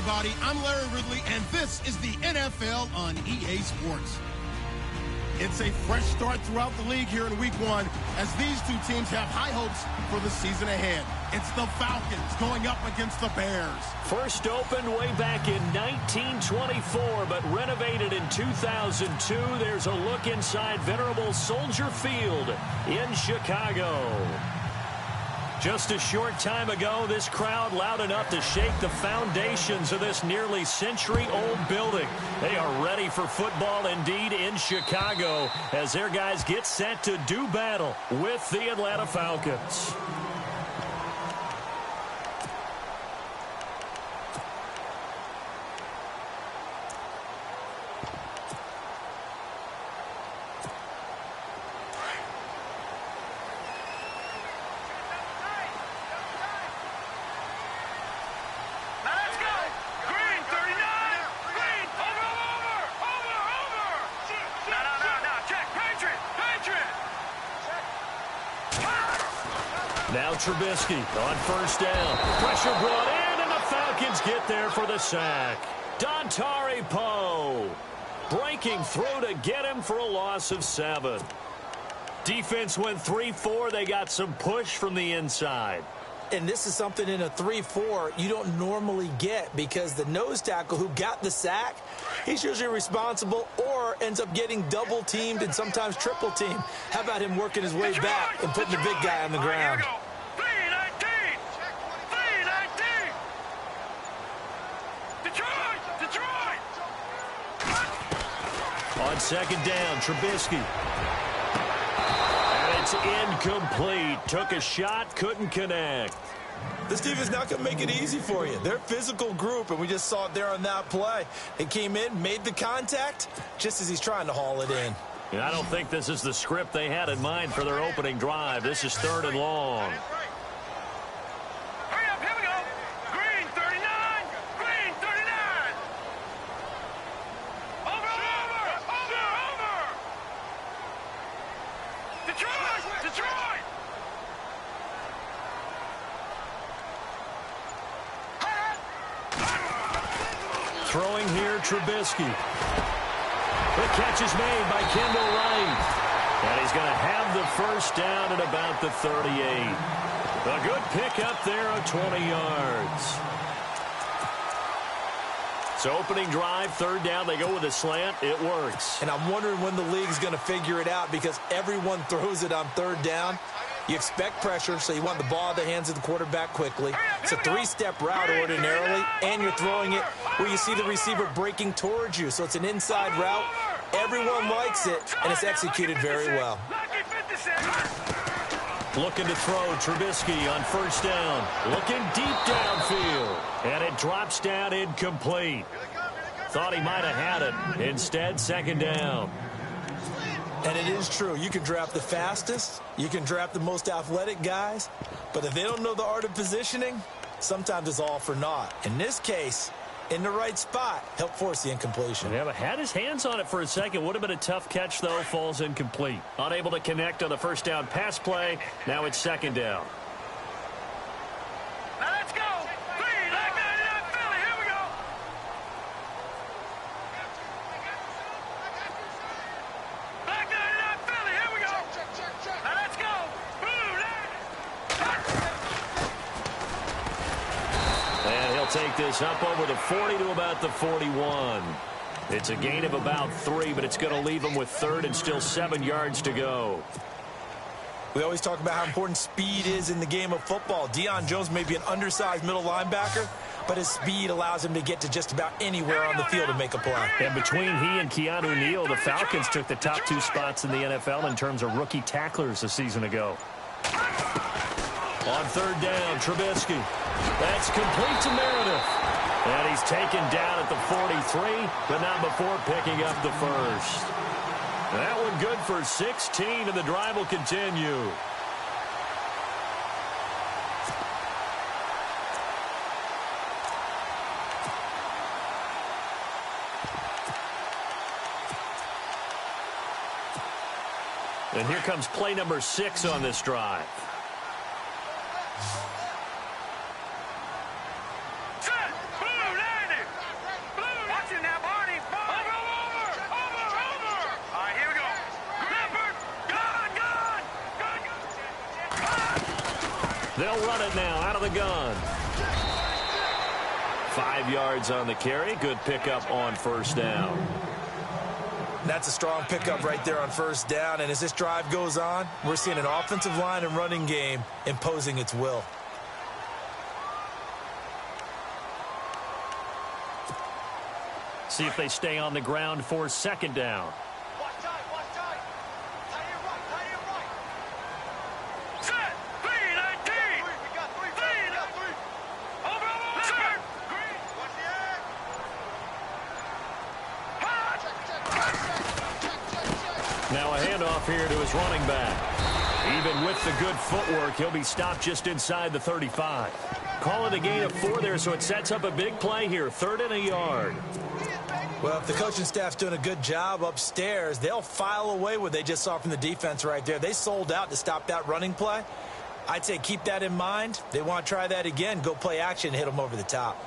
everybody. I'm Larry Ridley, and this is the NFL on EA Sports. It's a fresh start throughout the league here in Week 1 as these two teams have high hopes for the season ahead. It's the Falcons going up against the Bears. First opened way back in 1924, but renovated in 2002. There's a look inside venerable Soldier Field in Chicago. Just a short time ago, this crowd loud enough to shake the foundations of this nearly century-old building. They are ready for football indeed in Chicago as their guys get set to do battle with the Atlanta Falcons. Now Trubisky on first down. Pressure brought in, and the Falcons get there for the sack. Dontari Poe breaking through to get him for a loss of 7. Defense went 3-4. They got some push from the inside. And this is something in a 3-4 you don't normally get because the nose tackle who got the sack, he's usually responsible or ends up getting double-teamed and sometimes triple-teamed. How about him working his way back and putting the big guy on the ground? On second down, Trubisky. And it's incomplete. Took a shot, couldn't connect. This defense not going to make it easy for you. They're a physical group, and we just saw it there on that play. They came in, made the contact, just as he's trying to haul it in. And I don't think this is the script they had in mind for their opening drive. This is 3rd and long. Hurry up, here we go. Green 39, green 39. Over. Detroit. Throwing here, Trubisky. The catch is made by Kendall Wright. And he's going to have the first down at about the 38. A good pickup there of 20 yards. So opening drive, 3rd down, they go with a slant. It works. And I'm wondering when the league's going to figure it out because everyone throws it on 3rd down. You expect pressure, so you want the ball in the hands of the quarterback quickly. It's a 3-step route ordinarily, and you're throwing it where you see the receiver breaking towards you. So it's an inside route. Everyone likes it, and it's executed very well. Looking to throw, Trubisky on first down. Looking deep downfield. And it drops down incomplete. Thought he might have had it. Instead, 2nd down. And it is true. You can draft the fastest. You can draft the most athletic guys. But if they don't know the art of positioning, sometimes it's all for naught. In this case, in the right spot, help force the incompletion. Yeah, but had his hands on it for a second. Would have been a tough catch, though. Falls incomplete. Unable to connect on the first down pass play. Now it's 2nd down. Now let's go. Green, like 99 Philly. Here we go. Black 99 Philly. Here we go. Now let's go. And he'll take this up over the 40 to about the 41. It's a gain of about 3, but it's going to leave him with 3rd and still 7 yards to go. We always talk about how important speed is in the game of football. Deion Jones may be an undersized middle linebacker, but his speed allows him to get to just about anywhere on the field and make a play. And between he and Keanu Neal, the Falcons took the top 2 spots in the NFL in terms of rookie tacklers a season ago. On 3rd down, Trubisky. That's complete to Meredith. And he's taken down at the 43, but not before picking up the first. That one good for 16, and the drive will continue. And here comes play number 6 on this drive. Set. Blue 90. They'll run it now out of the gun. 5 yards on the carry. Good pickup on first down. That's a strong pickup right there on first down. And as this drive goes on, we're seeing an offensive line and running game imposing its will. See if they stay on the ground for second down. Now a handoff here to his running back. Even with the good footwork, he'll be stopped just inside the 35. Call it a gain of 4 there, so it sets up a big play here. 3rd and a yard. Well, if the coaching staff's doing a good job upstairs, they'll file away what they just saw from the defense right there. They sold out to stop that running play. I'd say keep that in mind. They want to try that again. Go play action and hit them over the top.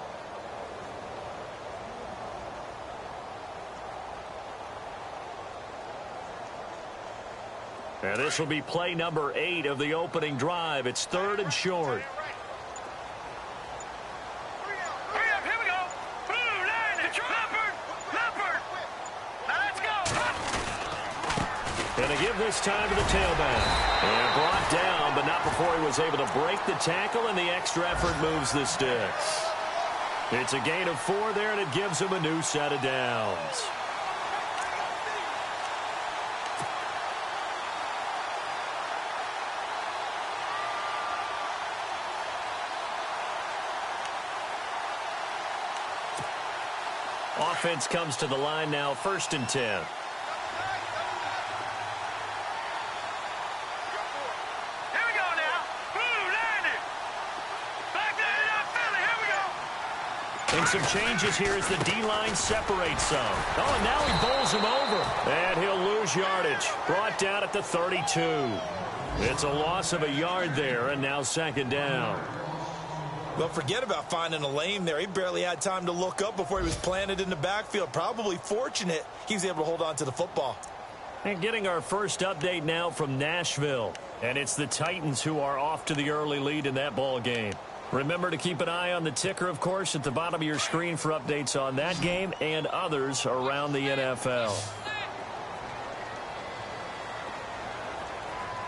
And this will be play number 8 of the opening drive. It's 3rd and short. Going to give this time to the tailback. And brought down, but not before he was able to break the tackle, and the extra effort moves the sticks. It's a gain of 4 there, and it gives him a new set of downs. Offense comes to the line now, 1st and 10. And some changes here as the D-line separates some. Oh, and now he bowls him over. And he'll lose yardage. Brought down at the 32. It's a loss of a yard there, and now 2nd down. Well, forget about finding a lane there. He barely had time to look up before he was planted in the backfield. Probably fortunate he was able to hold on to the football. And getting our first update now from Nashville. And it's the Titans who are off to the early lead in that ball game. Remember to keep an eye on the ticker, of course, at the bottom of your screen for updates on that game and others around the NFL.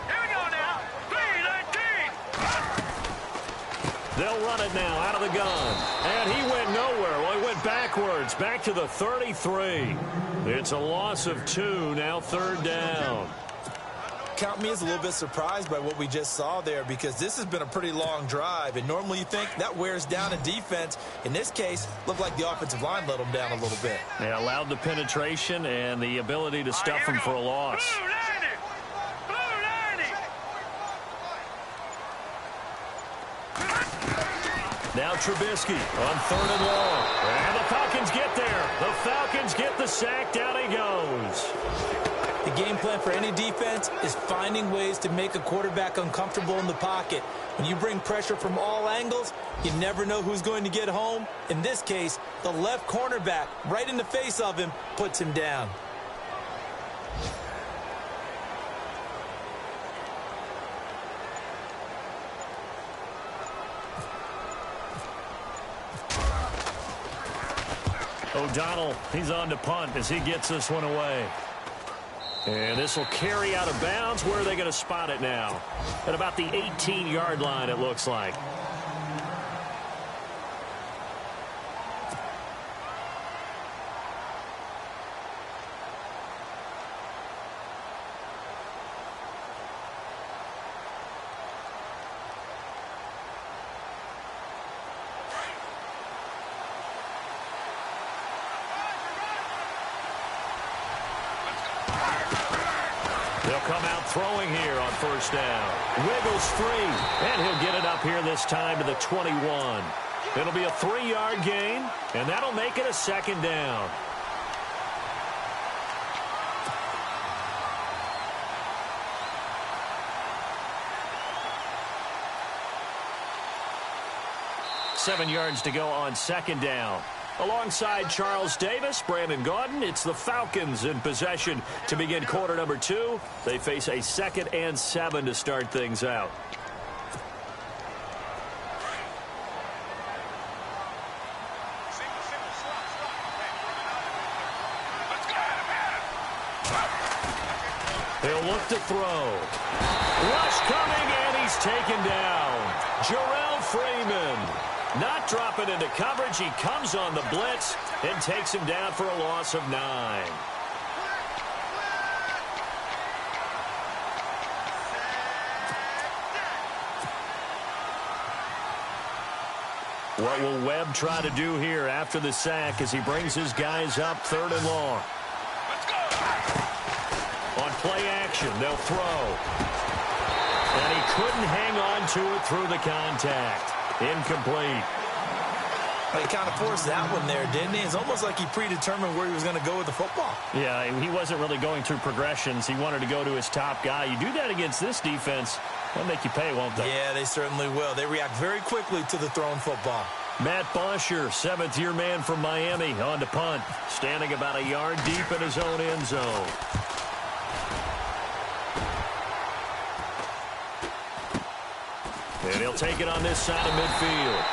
Here we go now. 3-19. They'll run it now out of the gun. And he went nowhere. Well, he went backwards, back to the 33. It's a loss of 2, now 3rd down. Count me as a little bit surprised by what we just saw there, because this has been a pretty long drive, and normally you think that wears down a defense. In this case, looked like the offensive line let them down a little bit. They allowed the penetration and the ability to stuff them for a loss. Now Trubisky on 3rd and long. And the Falcons get there. The Falcons get the sack. Down he goes. The game plan for any defense is finding ways to make a quarterback uncomfortable in the pocket. When you bring pressure from all angles, you never know who's going to get home. In this case, the left cornerback, right in the face of him, puts him down. O'Donnell, he's on to punt as he gets this one away. And this will carry out of bounds. Where are they going to spot it now? At about the 18-yard line, it looks like. Come out throwing here on 1st down. Wiggles free, and he'll get it up here this time to the 21. It'll be a 3-yard gain, and that'll make it a 2nd down. Seven yards to go on 2nd down. Alongside Charles Davis, Brandon Gaudin, it's the Falcons in possession to begin quarter number 2. They face a 2nd and 7 to start things out. He'll look to throw. Rush coming, and he's taken down. Jarrell Freeman not dropping into coverage. He comes on the blitz and takes him down for a loss of 9. What will Webb try to do here after the sack as he brings his guys up 3rd and long? On play action, they'll throw. And he couldn't hang on to it through the contact. Incomplete. Well, he kind of forced that one there, didn't he? It's almost like he predetermined where he was going to go with the football. Yeah, he wasn't really going through progressions. He wanted to go to his top guy. You do that against this defense, they'll make you pay, won't they? Yeah, they certainly will. They react very quickly to the thrown football. Matt Bosher, 7th-year man from Miami, on to punt, standing about a yard deep in his own end zone. And he'll take it on this side of midfield.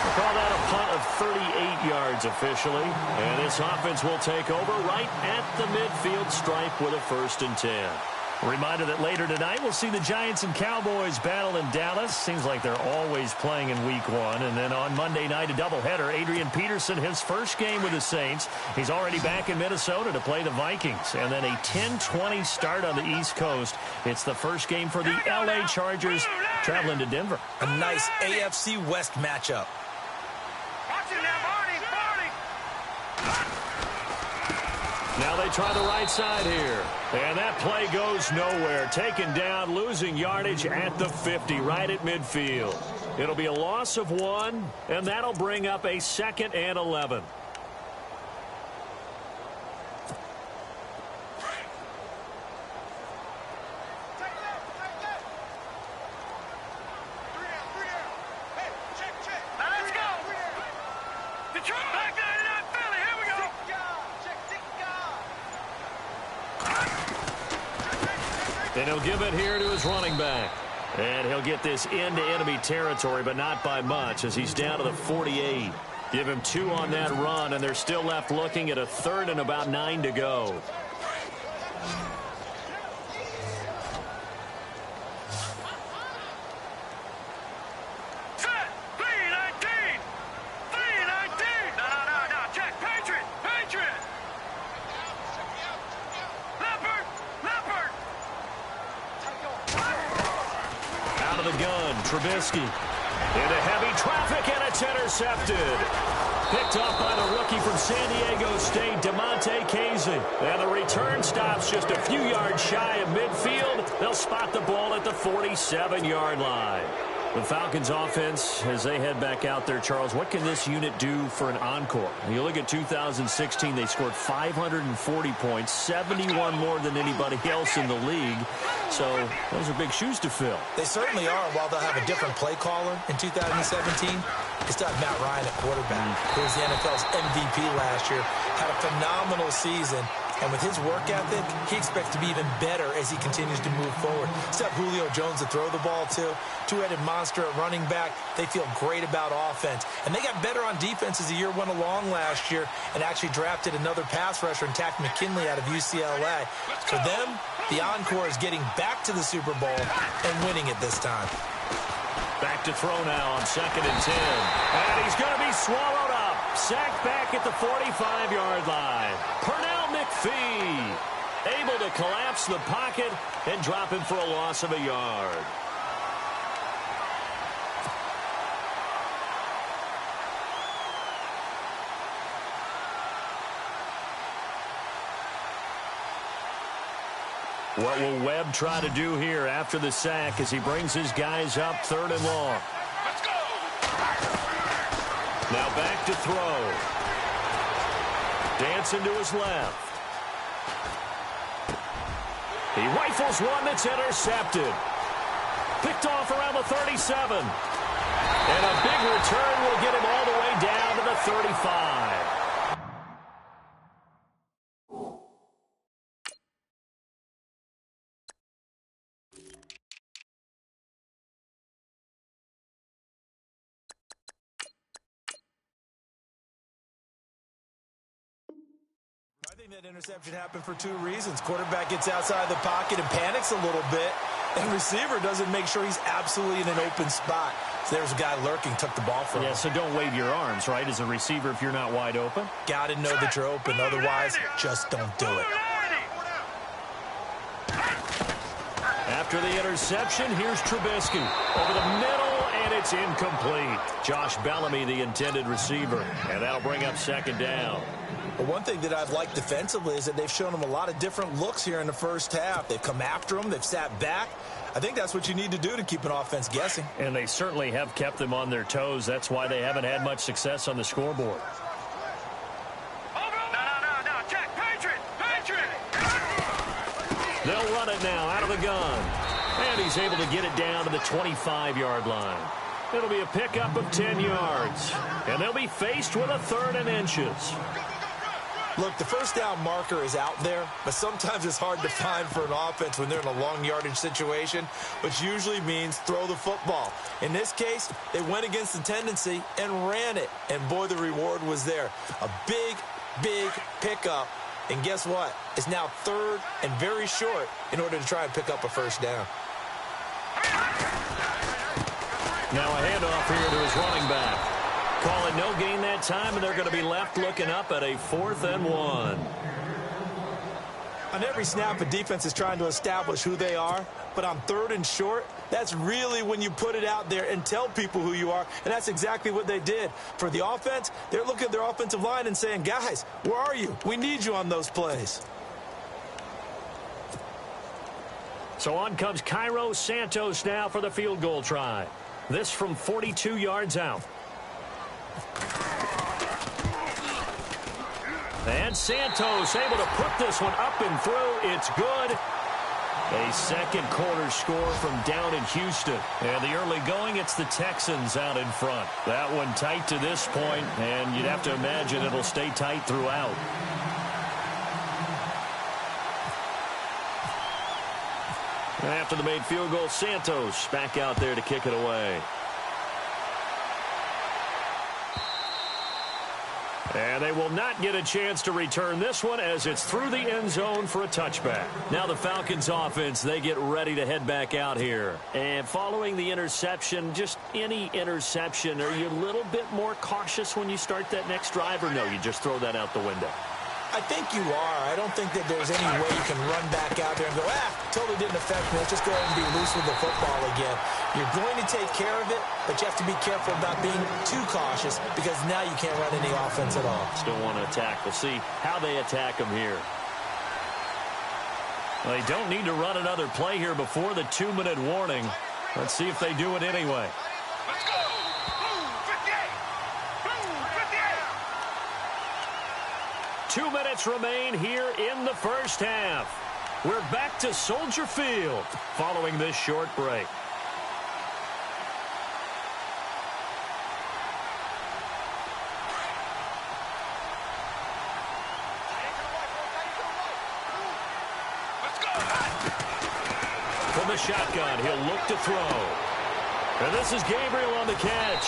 We'll call that a punt of 38 yards officially. And this offense will take over right at the midfield stripe with a 1st and 10. Reminder that later tonight we'll see the Giants and Cowboys battle in Dallas. Seems like they're always playing in week 1. And then on Monday night, a doubleheader. Adrian Peterson, his first game with the Saints. He's already back in Minnesota to play the Vikings. And then a 10-20 start on the East Coast. It's the first game for the L.A. Chargers traveling to Denver. A nice AFC West matchup. Now they try the right side here. And that play goes nowhere. Taken down, losing yardage at the 50, right at midfield. It'll be a loss of 1, and that'll bring up a 2nd and 11. And he'll give it here to his running back. And he'll get this into enemy territory, but not by much, as he's down to the 48. Give him 2 on that run, and they're still left looking at a 3rd and about 9 to go. Trubisky into heavy traffic, and it's intercepted. Picked off by the rookie from San Diego State, DeMonte Casey. And the return stops just a few yards shy of midfield. They'll spot the ball at the 47-yard line. The Falcons offense, as they head back out there, Charles, what can this unit do for an encore? You look at 2016, they scored 540 points, 71 more than anybody else in the league. So those are big shoes to fill. They certainly are. While they'll have a different play caller in 2017, they still have Matt Ryan at quarterback, who was the NFL's MVP last year, had a phenomenal season. And with his work ethic, he expects to be even better as he continues to move forward. Still have Julio Jones to throw the ball to. Two-headed monster at running back. They feel great about offense. And they got better on defense as the year went along last year and actually drafted another pass rusher in Takk McKinley out of UCLA. For them, the encore is getting back to the Super Bowl and winning it this time. Back to throw now on 2nd and 10. And he's going to be swallowed up. Sacked back at the 45-yard line. Pernell McPhee able to collapse the pocket and drop him for a loss of a yard. What will Webb try to do here after the sack as he brings his guys up 3rd and long? Let's go! Now back to throw. Dancing to his left. He rifles one that's intercepted. Picked off around the 37. And a big return will get him all the way down to the 35. That interception happened for two reasons. Quarterback gets outside the pocket and panics a little bit, and receiver doesn't make sure he's absolutely in an open spot. So there's a guy lurking, took the ball from him. Yeah, so don't wave your arms, right, as a receiver if you're not wide open. Got to know that you're open. Otherwise, just don't do it. After the interception, here's Trubisky. Over the middle, and it's incomplete. Josh Bellamy, the intended receiver. And that'll bring up second down. But one thing that I've liked defensively is that they've shown them a lot of different looks here in the first half. They've come after them. They've sat back. I think that's what you need to do to keep an offense guessing. And they certainly have kept them on their toes. That's why they haven't had much success on the scoreboard. No. Check. Patriot. They'll run it now out of the gun. And he's able to get it down to the 25-yard line. It'll be a pickup of 10 yards. And they'll be faced with a 3rd and inches. Look, the first down marker is out there, but sometimes it's hard to find for an offense when they're in a long yardage situation, which usually means throw the football. In this case, they went against the tendency and ran it. And, boy, the reward was there. A big pickup. And guess what? It's now 3rd and very short in order to try and pick up a first down. Now a handoff here to his running back. Call it no gain that time, and they're going to be left looking up at a 4th and 1. On every snap, a defense is trying to establish who they are, but on 3rd and short, that's really when you put it out there and tell people who you are, and that's exactly what they did. For the offense, they're looking at their offensive line and saying, guys, where are you? We need you on those plays. So on comes Cairo Santos now for the field goal try. This from 42 yards out. And Santos able to put this one up and through. It's good. A second quarter score from down in Houston. And the early going, it's the Texans out in front. That one tight to this point, and you'd have to imagine it'll stay tight throughout. And after the made field goal, Santos back out there to kick it away. And they will not get a chance to return this one as it's through the end zone for a touchback. Now the Falcons offense, they get ready to head back out here. And following the interception, just any interception, are you a little bit more cautious when you start that next drive, or no, you just throw that out the window? I think you are. I don't think that there's any way you can run back out there and go, totally didn't affect me. Let's just go ahead and be loose with the football again. You're going to take care of it, but you have to be careful about being too cautious because now you can't run any offense at all. Still want to attack. We'll see how they attack them here. Well, they don't need to run another play here before the 2-minute warning. Let's see if they do it anyway. Let's go. 2 minutes remain here in the first half. We're back to Soldier Field following this short break. From the shotgun, he'll look to throw. And this is Gabriel on the catch.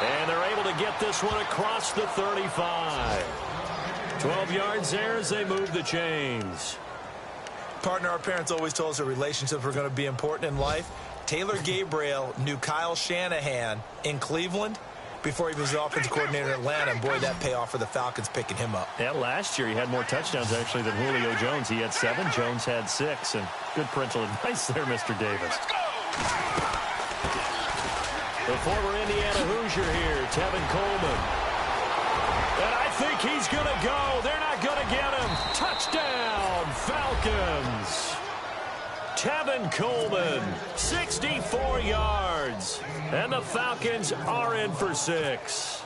And they're able to get this one across the 35. 12 yards there as they move the chains. Partner, our parents always told us that relationships were going to be important in life. Taylor Gabriel knew Kyle Shanahan in Cleveland before he was the offensive coordinator in Atlanta, and boy, that payoff for the Falcons picking him up. Yeah, last year he had more touchdowns actually than Julio Jones. He had 7, Jones had 6, and good parental advice there, Mr. Davis. The former Indiana Hoosier here, Tevin Coleman. And I think he's going to go. They're not going to get him. Touchdown, Falcons. Tevin Coleman, 64 yards. And the Falcons are in for 6.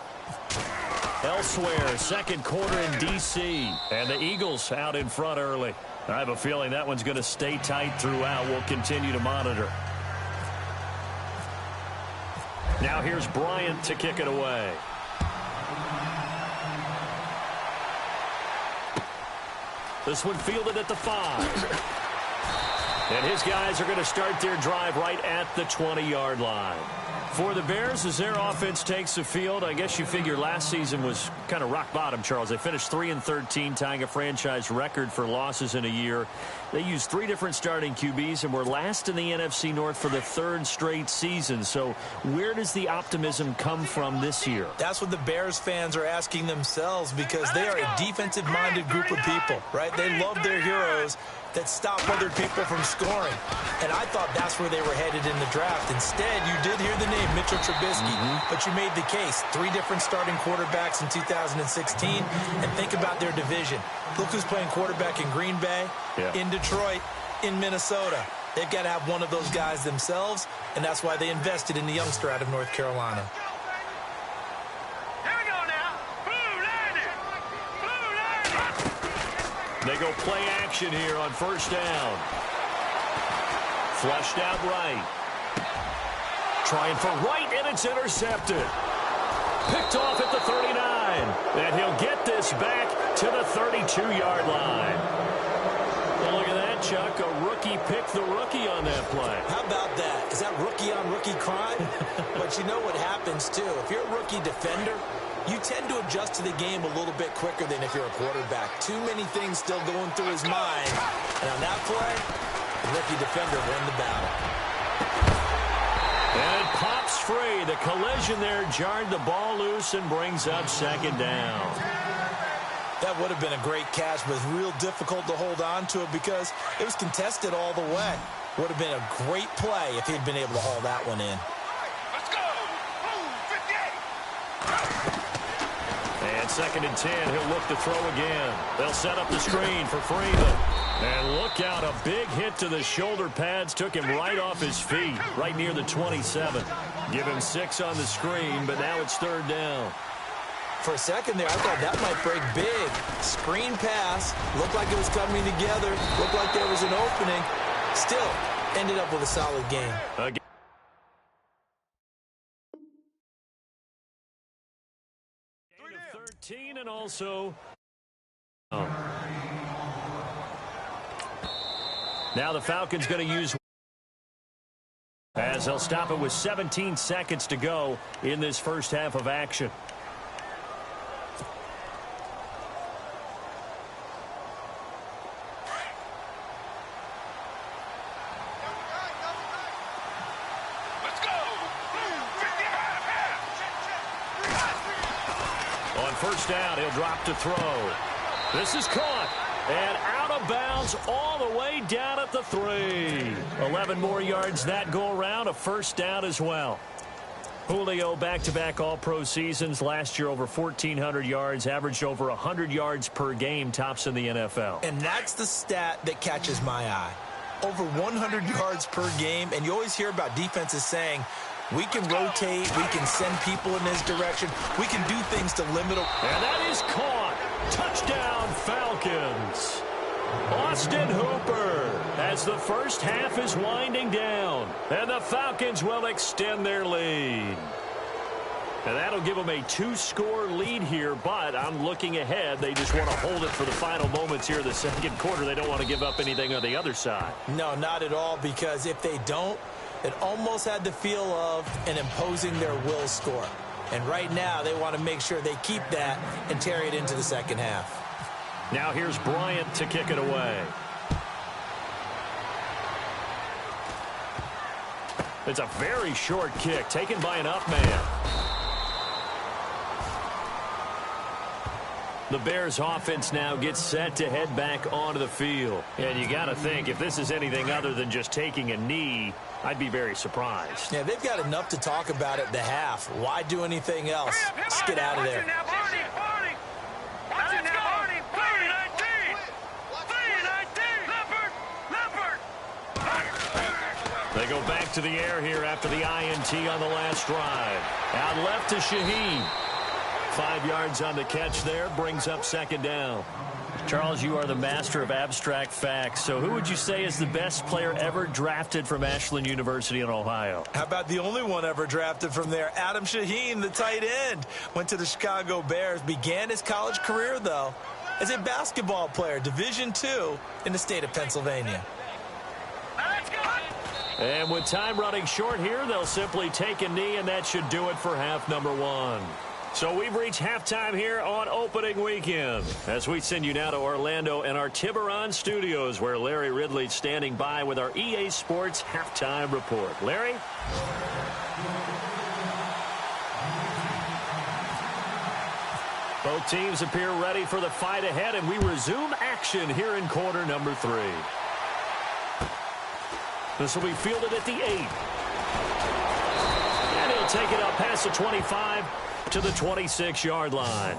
Elsewhere, second quarter in D.C. And the Eagles out in front early. I have a feeling that one's going to stay tight throughout. We'll continue to monitor. Now here's Bryant to kick it away. This one fielded at the 5. And his guys are going to start their drive right at the 20-yard line. For the Bears, as their offense takes the field, I guess you figure last season was kind of rock bottom, Charles. They finished 3-13, tying a franchise record for losses in a year. They used 3 different starting QBs and were last in the NFC North for the 3rd straight season. So where does the optimism come from this year? That's what the Bears fans are asking themselves, because they are a defensive-minded group of people, right? They love their heroes that stop other people from scoring. And I thought that's where they were headed in the draft. Instead, you did hear the name Mitchell Trubisky, but you made the case. 3 different starting quarterbacks in 2016. And think about their division. Look who's playing quarterback in Green Bay, in Detroit, in Minnesota. They've got to have one of those guys themselves, and that's why they invested in the youngster out of North Carolina. They go play action here on first down. Flushed out right. Trying for right, and it's intercepted. Picked off at the 39. And he'll get this back to the 32-yard line. Well, look at that, Chuck. A rookie picked the rookie on that play. How about that? Is that rookie-on-rookie crime? But you know what happens, too. If you're a rookie defender, you tend to adjust to the game a little bit quicker than if you're a quarterback. Too many things still going through his mind. And on that play, the rookie defender won the battle. And it pops free. The collision there jarred the ball loose and brings up second down. That would have been a great catch, but it's real difficult to hold on to it because it was contested all the way. Would have been a great play if he'd been able to haul that one in. Let's go. Ooh, 58. And 2nd and 10, he'll look to throw again. They'll set up the screen for Freeman. And look out, a big hit to the shoulder pads took him right off his feet, right near the 27. Give him 6 on the screen, but now it's 3rd down. For a second there, I thought that might break big. Screen pass, looked like it was coming together, looked like there was an opening. Still, ended up with a solid game. Again. Gain of 13 and also... Now the Falcons going to use... as they'll stop it with 17 seconds to go in this first half of action. On first down, he'll drop to throw. This is caught. And out of bounds all the way down at the 3. 11 more yards that go around. A first down as well. Julio back-to-back all-pro seasons. Last year over 1,400 yards. Averaged over 100 yards per game. Tops in the NFL. And that's the stat that catches my eye. Over 100 yards per game. And you always hear about defenses saying, we can rotate, we can send people in this direction, we can do things to limit them. And that is caught. Touchdown, Falcons. Austin Hooper as the first half is winding down. And the Falcons will extend their lead. And that'll give them a 2-score lead here, but I'm looking ahead. They just want to hold it for the final moments here of the second quarter. They don't want to give up anything on the other side. No, not at all, because if they don't, it almost had the feel of an imposing their will score. And right now, they want to make sure they keep that and carry it into the second half. Now here's Bryant to kick it away. It's a very short kick taken by an up man. The Bears offense now gets set to head back onto the field. And you got to think, if this is anything other than just taking a knee, I'd be very surprised. Yeah, they've got enough to talk about at the half. Why do anything else? Let's get out of there. They go back to the air here after the INT on the last drive. Out left to Shaheen. 5 yards on the catch there, brings up second down. Charles, you are the master of abstract facts. So who would you say is the best player ever drafted from Ashland University in Ohio? How about the only one ever drafted from there? Adam Shaheen, the tight end. Went to the Chicago Bears. Began his college career, though, as a basketball player, Division II in the state of Pennsylvania. And with time running short here, they'll simply take a knee, and that should do it for half number one. So we've reached halftime here on opening weekend as we send you now to Orlando and our Tiburon studios, where Larry Ridley's standing by with our EA Sports halftime report. Larry? Both teams appear ready for the fight ahead, and we resume action here in quarter number 3. This will be fielded at the 8. And he'll take it up past the 25 to the 26-yard line.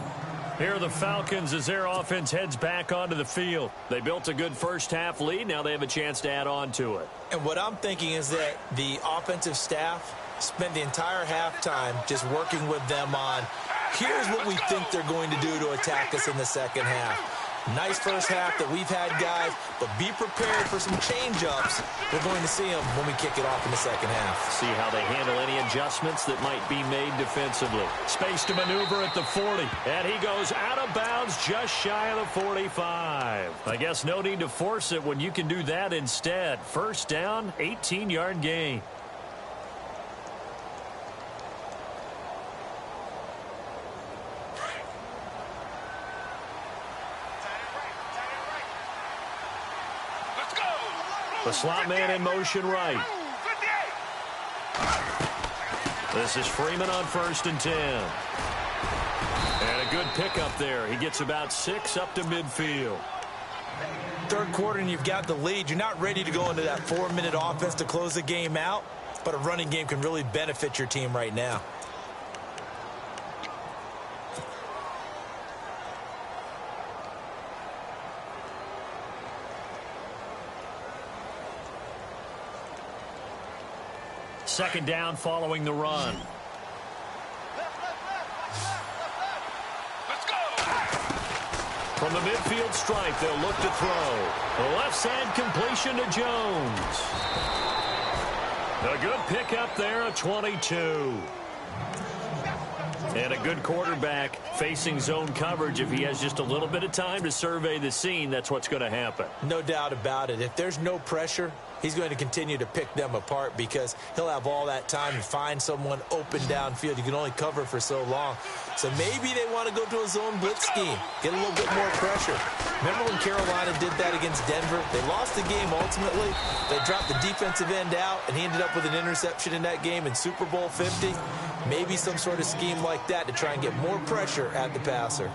Here are the Falcons as their offense heads back onto the field. They built a good first-half lead. Now they have a chance to add on to it. And what I'm thinking is that the offensive staff spent the entire halftime just working with them on, here's what we think they're going to do to attack us in the second half. Nice first half that we've had, guys, but be prepared for some change-ups. We're going to see them when we kick it off in the second half. See how they handle any adjustments that might be made defensively. Space to maneuver at the 40, and he goes out of bounds just shy of the 45. I guess no need to force it when you can do that instead. First down, 18-yard gain. The slot man in motion right. This is Freeman on 1st and 10. And a good pickup there. He gets about 6 up to midfield. Third quarter and you've got the lead. You're not ready to go into that 4-minute offense to close the game out, but a running game can really benefit your team right now. Second down following the run. Let's go. From the midfield stripe, they'll look to throw. The left side completion to Jones. A good pickup there, a 22. And a good quarterback facing zone coverage. If he has just a little bit of time to survey the scene, that's what's going to happen. No doubt about it. If there's no pressure, he's going to continue to pick them apart because he'll have all that time to find someone open downfield. You can only cover for so long. So maybe they want to go to a zone blitz scheme, get a little bit more pressure. Remember when Carolina did that against Denver? They lost the game ultimately. They dropped the defensive end out, and he ended up with an interception in that game in Super Bowl 50. Maybe some sort of scheme like that to try and get more pressure at the passer.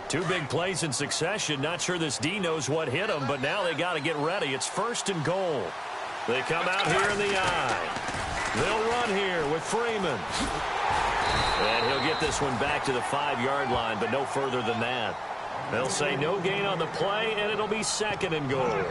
2 big plays in succession. Not sure this D knows what hit him, but now they got to get ready. It's 1st and goal. They come out here in the I. They'll run here with Freeman. And he'll get this one back to the 5-yard line, but no further than that. They'll say no gain on the play, and it'll be 2nd and goal.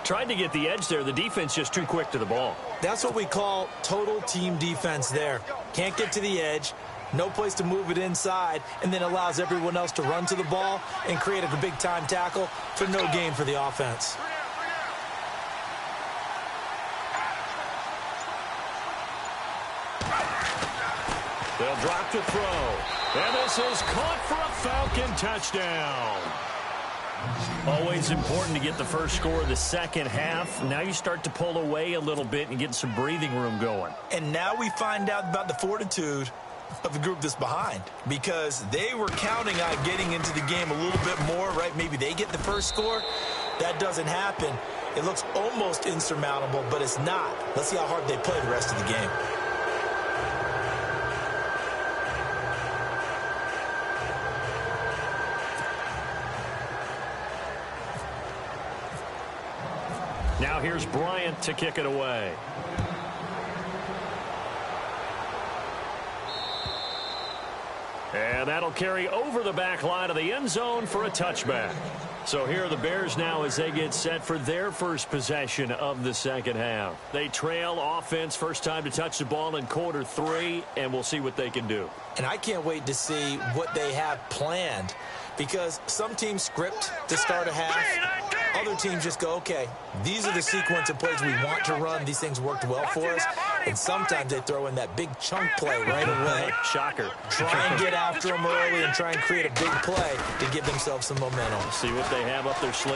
Tried to get the edge there. The defense just too quick to the ball. That's what we call total team defense there. Can't get to the edge. No place to move it inside, and then allows everyone else to run to the ball and create a big-time tackle for no gain for the offense. They'll drop to throw. And this is caught for a Falcon touchdown. Always important to get the first score of the second half. Now you start to pull away a little bit and get some breathing room going. And now we find out about the fortitude of the group that's behind, because they were counting on getting into the game a little bit more, right? Maybe they get the first score. That doesn't happen. It looks almost insurmountable, but it's not. Let's see how hard they play the rest of the game. Now here's Bryant to kick it away. And that'll carry over the back line of the end zone for a touchback. So here are the Bears now as they get set for their first possession of the second half. They trail offense, first time to touch the ball in quarter 3, and we'll see what they can do. And I can't wait to see what they have planned, because some teams script to start a half. Other teams just go, okay, these are the sequence of plays we want to run. These things worked well for us. And sometimes they throw in that big chunk play right away. Shocker. Try and get after them early and try and create a big play to give themselves some momentum. See what they have up their sleeve.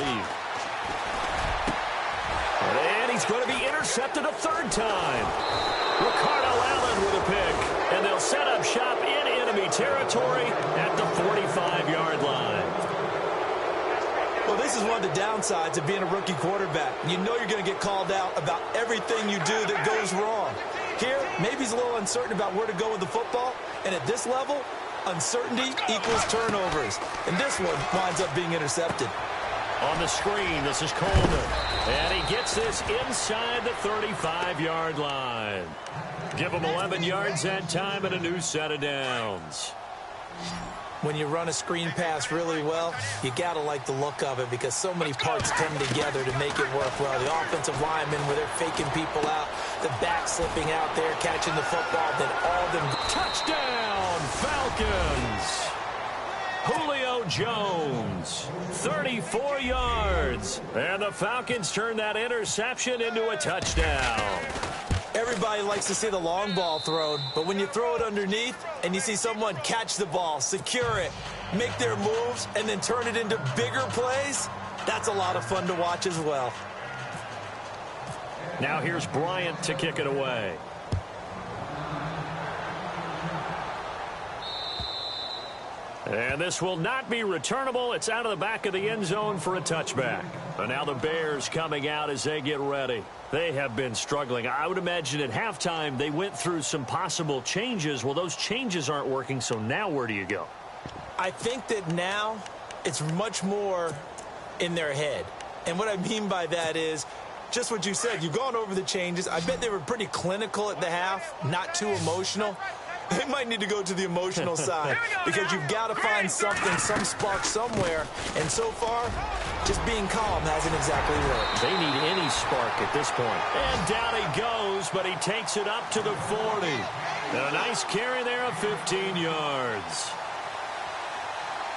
he's going to be intercepted a third time. Ricardo Allen with a pick. And they'll set up shop in enemy territory at the 45-yard line. Well, this is one of the downsides of being a rookie quarterback. You know you're going to get called out about everything you do that goes wrong. Here, maybe he's a little uncertain about where to go with the football. And at this level, uncertainty equals turnovers. And this one winds up being intercepted. On the screen, this is Coleman. And he gets this inside the 35-yard line. Give him 11 yards that time and a new set of downs. When you run a screen pass really well, you got to like the look of it because so many parts come together to make it work well. The offensive linemen where they're faking people out, the back slipping out there, catching the football, then all of them. Touchdown, Falcons! Julio Jones, 34 yards. And the Falcons turn that interception into a touchdown. Everybody likes to see the long ball thrown, but when you throw it underneath and you see someone catch the ball, secure it, make their moves, and then turn it into bigger plays, that's a lot of fun to watch as well. Now here's Bryant to kick it away. And this will not be returnable. It's out of the back of the end zone for a touchback. And now the Bears coming out as they get ready. They have been struggling. I would imagine at halftime they went through some possible changes. Well, those changes aren't working, so now where do you go? I think that now it's much more in their head. And what I mean by that is just what you said. You've gone over the changes. I bet they were pretty clinical at the half, not too emotional. They might need to go to the emotional side because you've got to find something, some spark somewhere. And so far, just being calm hasn't exactly worked. They need any spark at this point. And down he goes, but he takes it up to the 40. And a nice carry there of 15 yards.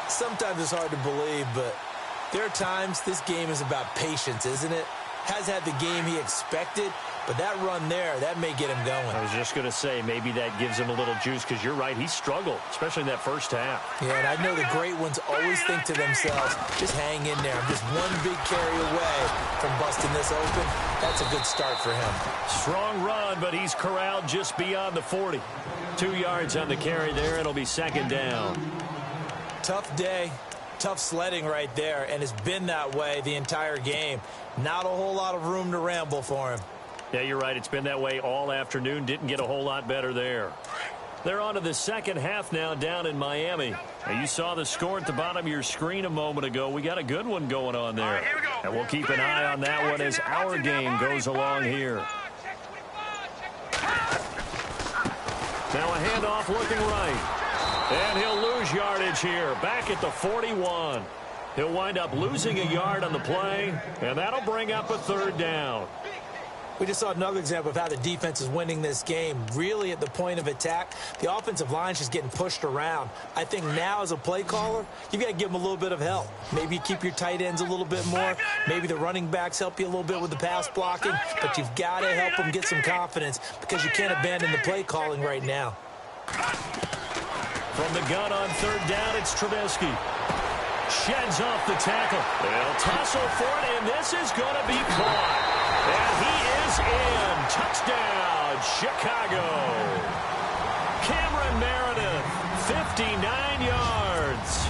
Sometimes it's hard to believe, but there are times this game is about patience, isn't it? Has had the game he expected, but that run there, that may get him going. I was just going to say, maybe that gives him a little juice because you're right, he struggled, especially in that first half. Yeah, and I know the great ones always think to themselves, just hang in there. I'm just one big carry away from busting this open. That's a good start for him. Strong run, but he's corralled just beyond the 40. 2 yards on the carry there. It'll be second down. Tough day. Tough sledding right there, and it's been that way the entire game. Not a whole lot of room to ramble for him. Yeah, you're right. It's been that way all afternoon. Didn't get a whole lot better there. They're on to the second half now down in Miami. Now, you saw the score at the bottom of your screen a moment ago. We got a good one going on there. Right, here we go. And we'll keep an eye on that one as our game goes along here. Now a handoff looking right. And he'll lose yardage here, back at the 41. He'll wind up losing a yard on the play, and that'll bring up a third down. We just saw another example of how the defense is winning this game. Really at the point of attack, the offensive line's just getting pushed around. I think now as a play caller, you've got to give them a little bit of help. Maybe you keep your tight ends a little bit more. Maybe the running backs help you a little bit with the pass blocking. But you've got to help them get some confidence because you can't abandon the play calling right now. From the gun on third down, it's Trubisky. Sheds off the tackle. They'll tussle for it, and this is going to be caught. And he is in. Touchdown, Chicago. Cameron Meredith, 59 yards.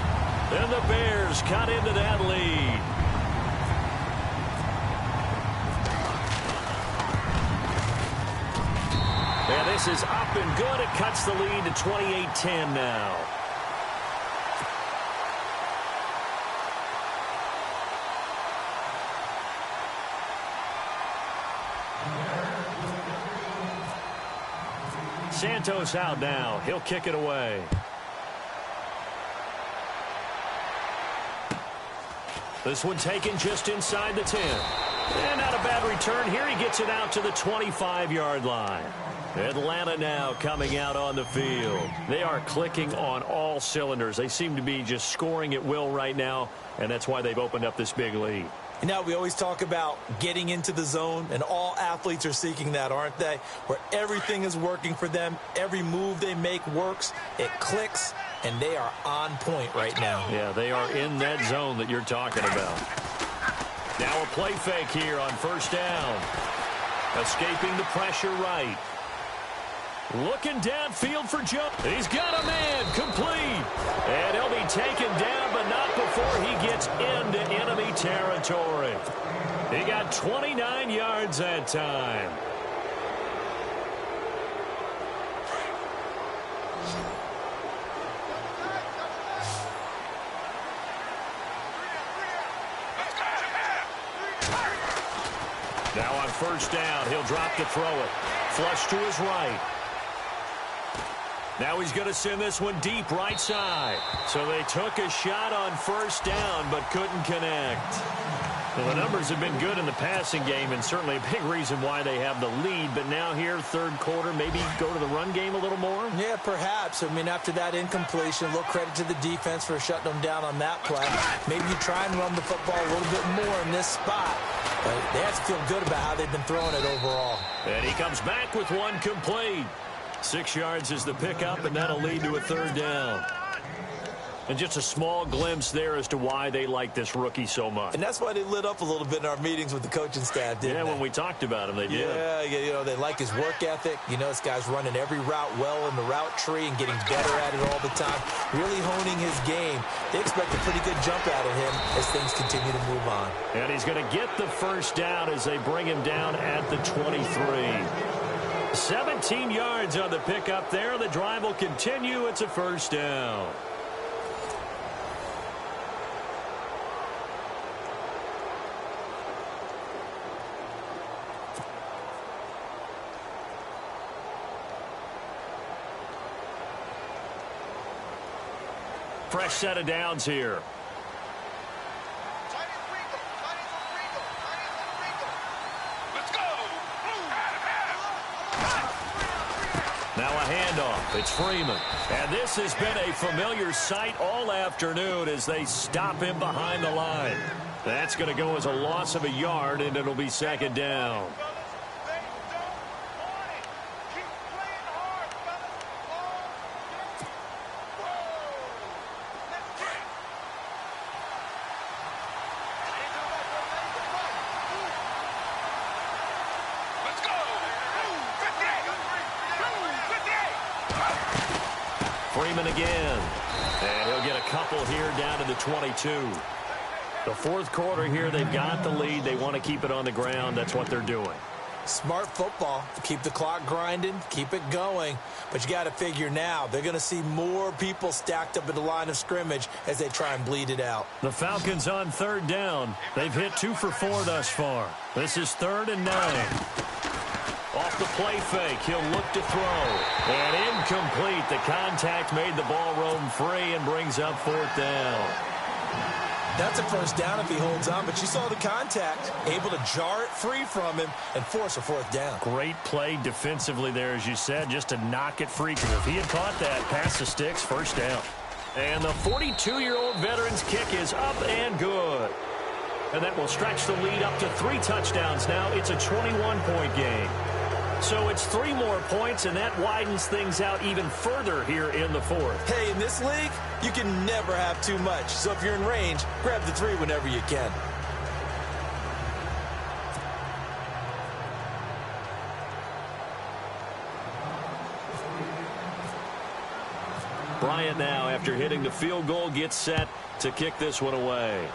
And the Bears cut into that lead. And this is up and good. It cuts the lead to 28-10 now. Santos out now. He'll kick it away. This one taken just inside the 10. And not a bad return here. He gets it out to the 25-yard line. Atlanta now coming out on the field. They are clicking on all cylinders. They seem to be just scoring at will right now, and that's why they've opened up this big lead. You know, we always talk about getting into the zone, and all athletes are seeking that, aren't they? Where everything is working for them, every move they make works, it clicks, and they are on point right now. Yeah, they are in that zone that you're talking about. Now a play fake here on first down. Escaping the pressure right. Looking downfield for Joe. He's got a man complete. And he'll be taken down, but not before he gets into enemy territory. He got 29 yards that time. Now on first down, he'll drop to throw it. Flush to his right. Now he's going to send this one deep right side. So they took a shot on first down but couldn't connect. Well, the numbers have been good in the passing game and certainly a big reason why they have the lead. But now here, third quarter, maybe go to the run game a little more? Yeah, perhaps. I mean, after that incompletion, a little credit to the defense for shutting them down on that play. Maybe you try and run the football a little bit more in this spot. But they have to feel good about how they've been throwing it overall. And he comes back with one complete. 6 yards is the pickup, and that'll lead to a third down. And just a small glimpse there as to why they like this rookie so much. And that's why they lit up a little bit in our meetings with the coaching staff, didn't they? Yeah, when we talked about him, they did. Yeah, you know, they like his work ethic. You know, this guy's running every route well in the route tree and getting better at it all the time, really honing his game. They expect a pretty good jump out of him as things continue to move on. And he's going to get the first down as they bring him down at the 23. 17 yards on the pickup there. The drive will continue. It's a first down. Fresh set of downs here. Now a handoff. It's Freeman. And this has been a familiar sight all afternoon as they stop him behind the line. That's going to go as a loss of a yard, and it'll be second down. Freeman again. And he'll get a couple here down to the 22. The fourth quarter here, they've got the lead. They want to keep it on the ground. That's what they're doing. Smart football. Keep the clock grinding. Keep it going. But you got to figure now, they're going to see more people stacked up at the line of scrimmage as they try and bleed it out. The Falcons on third down. They've hit 2 for 4 thus far. This is 3rd and 9. Off the play fake, he'll look to throw. And incomplete. The contact made the ball roam free and brings up 4th down. That's a first down if he holds on, but you saw the contact. Able to jar it free from him and force a 4th down. Great play defensively there, as you said, just to knock it free. Because if he had caught that, pass the sticks, first down. And the 42-year-old veteran's kick is up and good. And that will stretch the lead up to 3 touchdowns now. It's a 21-point game. So it's 3 more points, and that widens things out even further here in the 4th. Hey, in this league, you can never have too much. So if you're in range, grab the 3 whenever you can. Bryant now, after hitting the field goal, gets set to kick this one away.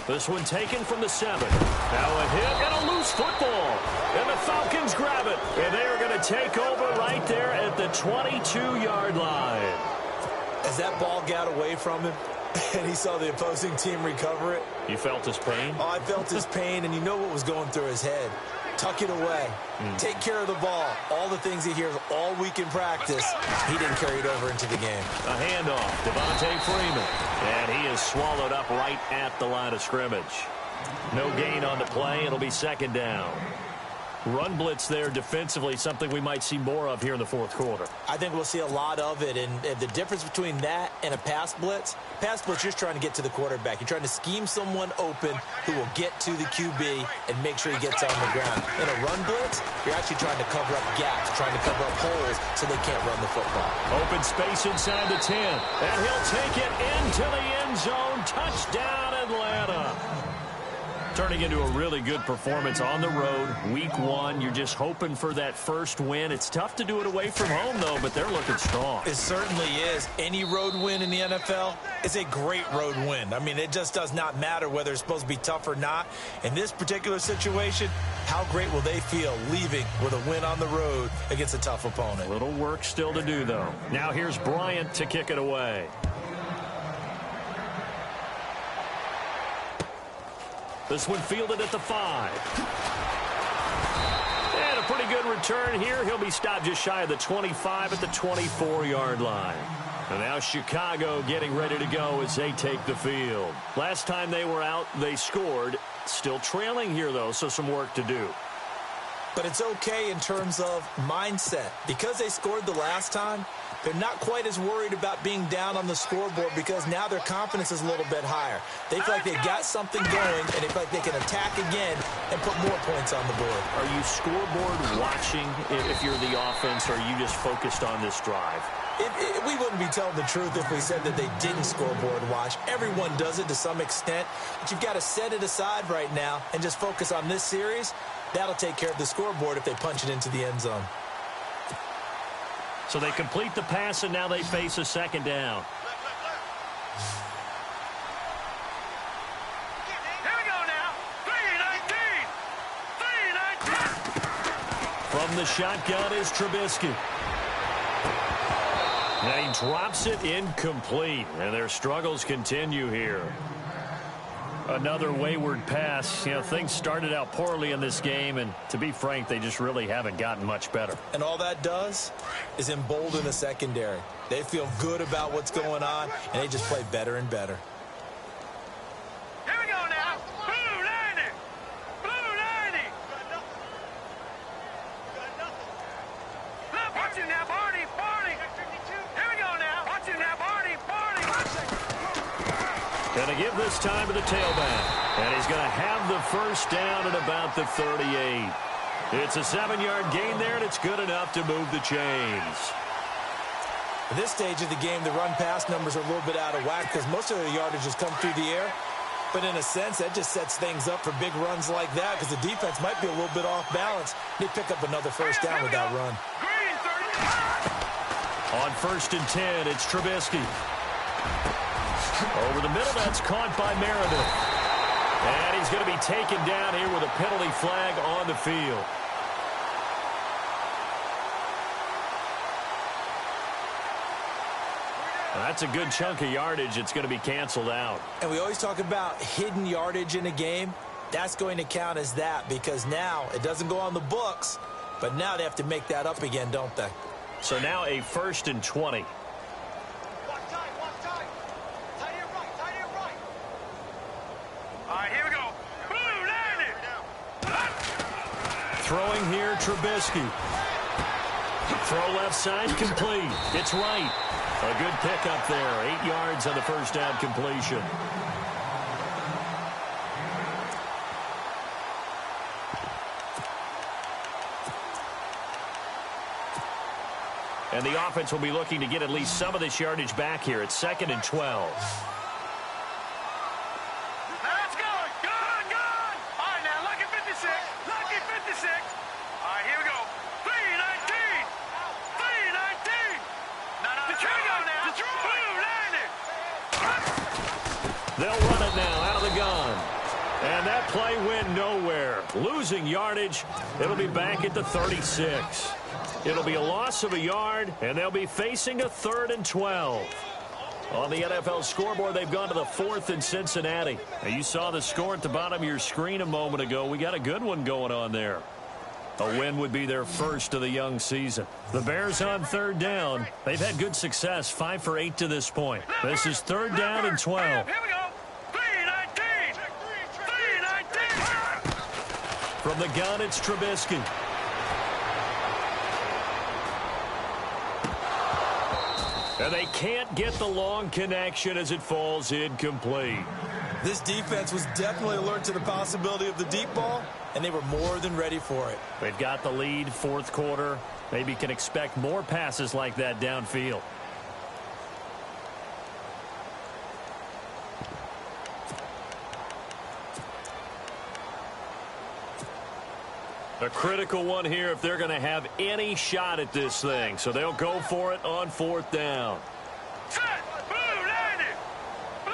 This one taken from the 7. Now a hit and a loose football. And the Falcons grab it. And they are going to take over right there at the 22-yard line. As that ball got away from him and he saw the opposing team recover it. You felt his pain? Oh, I felt his pain, and you know what was going through his head. Tuck it away. Take care of the ball. All the things he hears all week in practice, he didn't carry it over into the game. A handoff, Devontae Freeman. And he is swallowed up right at the line of scrimmage. No gain on the play. It'll be second down. Run blitz there defensively, something we might see more of here in the 4th quarter. I think we'll see a lot of it, and the difference between that and a pass blitz, you're just trying to get to the quarterback. You're trying to scheme someone open who will get to the QB and make sure he gets on the ground. In a run blitz, you're actually trying to cover up gaps, trying to cover up holes so they can't run the football. Open space inside the 10, and he'll take it into the end zone. Touchdown, Atlanta. Turning into a really good performance on the road. Week 1, you're just hoping for that first win. It's tough to do it away from home, though, but they're looking strong. It certainly is. Any road win in the NFL is a great road win. I mean, it just does not matter whether it's supposed to be tough or not. In this particular situation, how great will they feel leaving with a win on the road against a tough opponent? A little work still to do, though. Now here's Bryant to kick it away. This one fielded at the 5. And a pretty good return here. He'll be stopped just shy of the 25 at the 24-yard line. And now Chicago getting ready to go as they take the field. Last time they were out, they scored. Still trailing here, though, so some work to do. But it's okay in terms of mindset. Because they scored the last time, they're not quite as worried about being down on the scoreboard because now their confidence is a little bit higher. They feel like they've got something going, and they feel like they can attack again and put more points on the board. Are you scoreboard watching if you're the offense, or are you just focused on this drive? We wouldn't be telling the truth if we said that they didn't scoreboard watch. Everyone does it to some extent, but you've got to set it aside right now and just focus on this series. That'll take care of the scoreboard if they punch it into the end zone. So they complete the pass, and now they face a second down. Here we go now. 3-19. 3-19. From the shotgun is Trubisky. And he drops it incomplete, and their struggles continue here. Another wayward pass. You know, things started out poorly in this game, and to be frank, they just really haven't gotten much better. And all that does is embolden the secondary. They feel good about what's going on, and they just play better and better. Here we go now. Blue 90. Blue 90. Look, watch you now, Barney. Barney. Here we go now. Watch you now, Barney. Barney. Going to give this time to the tailback. And he's going to have the first down at about the 38. It's a 7-yard gain there, and it's good enough to move the chains. At this stage of the game, the run-pass numbers are a little bit out of whack because most of the yardage has come through the air. But in a sense, that just sets things up for big runs like that because the defense might be a little bit off balance. They pick up another first down with that run. Green 30. On 1st and 10, it's Trubisky. Over the middle, that's caught by Meredith. And he's going to be taken down here with a penalty flag on the field. That's a good chunk of yardage. It's going to be canceled out. And we always talk about hidden yardage in a game. That's going to count as that because now it doesn't go on the books, but now they have to make that up again, don't they? So now a 1st and 20. All right, here we go. Blue 90. Throwing here, Trubisky. Throw left side, complete. It's right. A good pickup there. 8 yards on the first down completion. And the offense will be looking to get at least some of this yardage back here. It's 2nd and 12. Let's go. Good, good. All right, now, lucky 56. Lucky 56. All right, here we go. 3-19. 3-19. No. Here we go now. Blue 90. They'll run it now out of the gun. And that play went nowhere. Losing yardage. It'll be back at the 36. It'll be a loss of a yard, and they'll be facing a 3rd and 12. On the NFL scoreboard, they've gone to the 4th in Cincinnati. Now, you saw the score at the bottom of your screen a moment ago. We got a good one going on there. A win would be their first of the young season. The Bears on 3rd down. They've had good success, 5 for 8 to this point. This is 3rd down and 12. Here we go. 3-19. 3-19. From the gun, it's Trubisky. And they can't get the long connection as it falls incomplete. This defense was definitely alert to the possibility of the deep ball, and they were more than ready for it. They've got the lead, 4th quarter. Maybe can expect more passes like that downfield. A critical one here if they're going to have any shot at this thing. So they'll go for it on 4th down. Set. Blue 90. Blue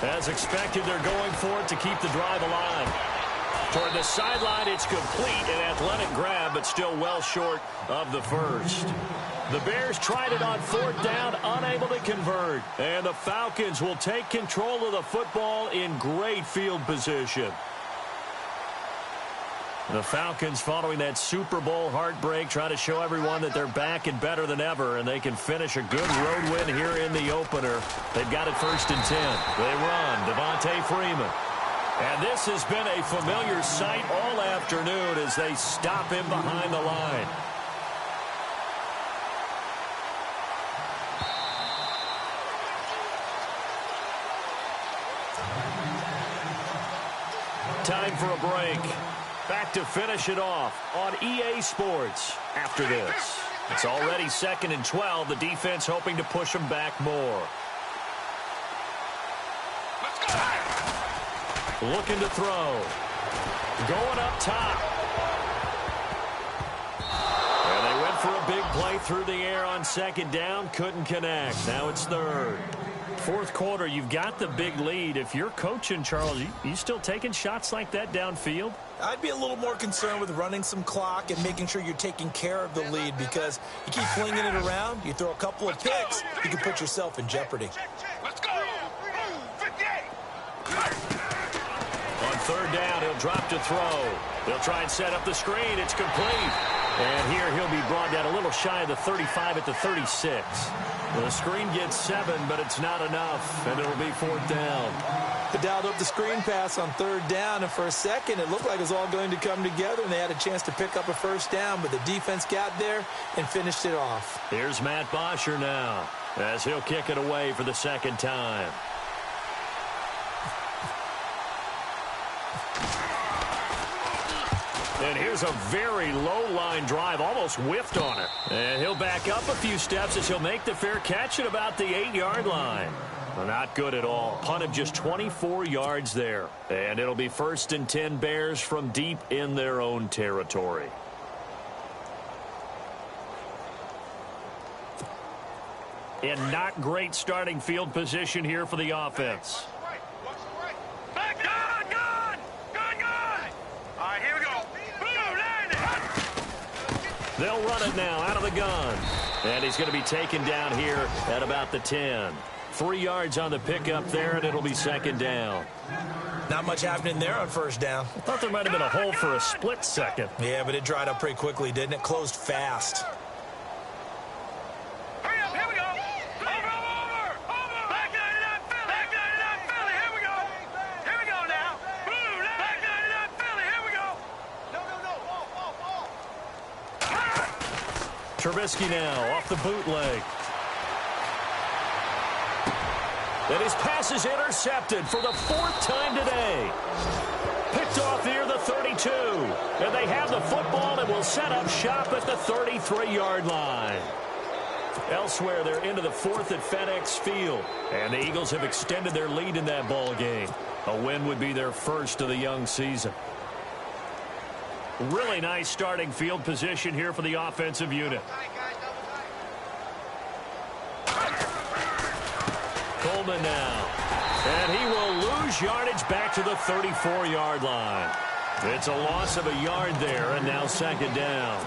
90. As expected, they're going for it to keep the drive alive. Toward the sideline, it's complete. An athletic grab, but still well short of the first. The Bears tried it on 4th down, unable to convert. And the Falcons will take control of the football in great field position. The Falcons, following that Super Bowl heartbreak, try to show everyone that they're back and better than ever, and they can finish a good road win here in the opener. They've got it 1st and 10. They run. Devontae Freeman. And this has been a familiar sight all afternoon as they stop him behind the line. Time for a break. Back to finish it off on EA Sports after this. It's already 2nd and 12. The defense hoping to push them back more. Let's go. Looking to throw. Going up top. And they went for a big play through the air on 2nd down. Couldn't connect. Now it's 3rd. 4th quarter, you've got the big lead. If you're coaching, Charles, you still taking shots like that downfield? I'd be a little more concerned with running some clock and making sure you're taking care of the lead, because you keep flinging it around, you throw a couple of picks, you can put yourself in jeopardy. Let's go. 58. On 3rd down, he'll drop to throw. They'll try and set up the screen. It's complete. And here he'll be brought down a little shy of the 35 at the 36. The screen gets 7, but it's not enough, and it'll be 4th down. They dialed up the screen pass on 3rd down, and for a second it looked like it was all going to come together, and they had a chance to pick up a 1st down, but the defense got there and finished it off. Here's Matt Bosher now, as he'll kick it away for the 2nd time. And here's a very low-line drive, almost whiffed on it. And he'll back up a few steps as he'll make the fair catch at about the 8-yard line. Well, not good at all. Punt of just 24 yards there. And it'll be 1st and 10 Bears from deep in their own territory. And not great starting field position here for the offense. Back down. Gun. All right, here we go. They'll run it now out of the gun. And he's going to be taken down here at about the 10. 3 yards on the pickup there, and it'll be 2nd down. Not much happening there on 1st down. I thought there might have been a hole for a split second. Yeah, but it dried up pretty quickly, didn't it? Closed fast. Hurry up, here we go. Over. Back 99 Philly. Back 99 Philly, here we go. Here we go now. Back 99 Philly, here we go. No. Trubisky now off the bootleg. And his pass is intercepted for the 4th time today. Picked off near the 32. And they have the football and will set up shop at the 33-yard line. Elsewhere, they're into the 4th at FedEx Field. And the Eagles have extended their lead in that ball game. A win would be their first of the young season. Really nice starting field position here for the offensive unit. Coleman now. And he will lose yardage back to the 34-yard line. It's a loss of a yard there, and now 2nd down.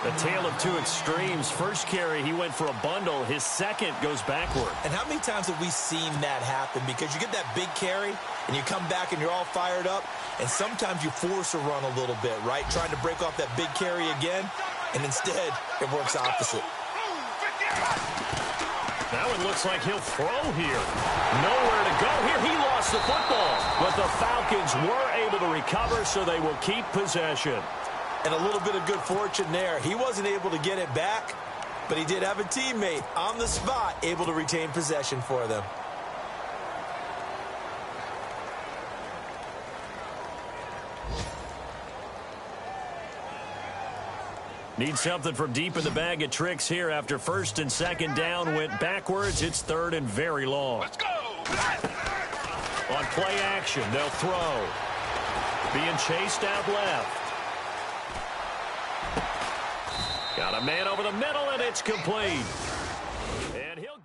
A tale of two extremes. First carry, he went for a bundle. His second goes backward. And how many times have we seen that happen? Because you get that big carry, and you come back and you're all fired up, and sometimes you force a run a little bit, right? Trying to break off that big carry again, and instead it works opposite. That one looks like he'll throw here. Nowhere to go here. He lost the football. But the Falcons were able to recover, so they will keep possession. And a little bit of good fortune there. He wasn't able to get it back, but he did have a teammate on the spot able to retain possession for them. Need something from deep in the bag of tricks here after 1st and 2nd down went backwards. It's 3rd and very long. Let's go. On play action, they'll throw. Being chased out left. Got a man over the middle, and it's complete. And he'll